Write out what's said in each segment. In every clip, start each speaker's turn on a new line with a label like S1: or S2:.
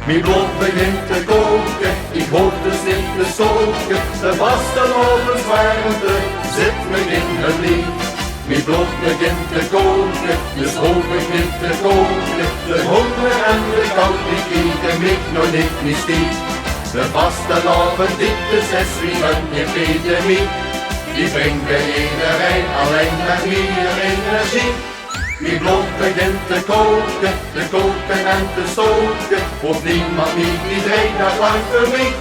S1: Mijn bloed begint te koken, ik hoef dus niet te stoken. De vastelovend warmte zit me in het lied. Mijn bloed begint te koken, dus hoef ik niet te koken. De honger en de kou die kriegen mij nog niet stiet. De vastelovend dit de 6 weken epidemie. Die brengt bij iedereen alleen maar meer energie. Mijn bloed begint te koken en te stoken. Hoeft niemand niet, iedereen dat lang voor mij.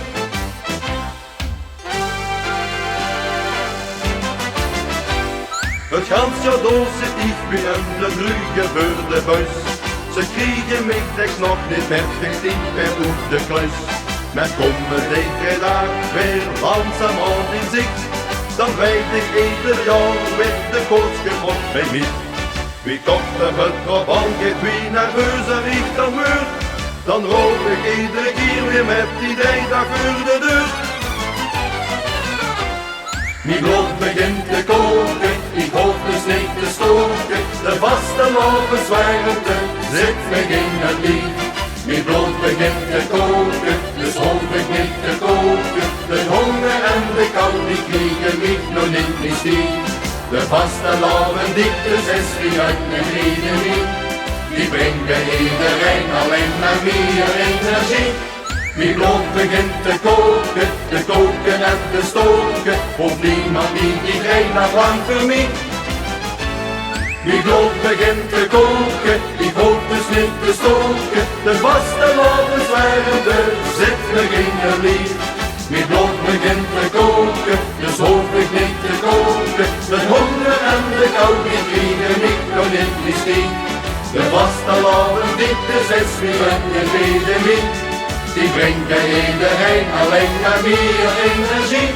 S1: Het Sjang Sjo zit niet bij de bruggen voor de bus. Ze kriegen mij tekst nog niet met 15 per op de klus. Maar komen deze dag weer langzamerhand in zicht. Dan weet ik ieder jaar weer de koortske op bij mij. Wie komt er het verband, geeft wie nerveus en ik dan muur. Dan roep ik iedere keer weer met die idee daar voor de deur. Mijn bloed begint te koken, ik hoef dus niet te stoken. De vastelovend warmte zit me in het lied. Mijn bloed begint te koken, dus hoef ik niet te koken. De honger en de kou die kriegen mij nog niet stiet. De vastelovend dit de 6 weken epidemie. Die brengt bij iedereen alleen maar meer energie. Mijn bloed begint te koken en te stoken. Hoeft niemand niet, iedereen dat lang voor mij. Mijn bloed begint te koken, ik hoef dus niet te stoken. De vastelovend warmte zit me in je lief. Mijn bloed begint te koken, dus hoef ik niet te koken. De honger en de kou die kriegen mij nog niet stiet. De vastelovend dit de 6 weken epidemie. Die brengt bij iedereen alleen maar meer energie.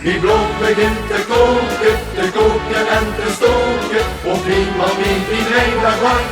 S1: Mijn bloed begint te koken en te stoken. Of niemand niet, iedereen dat lang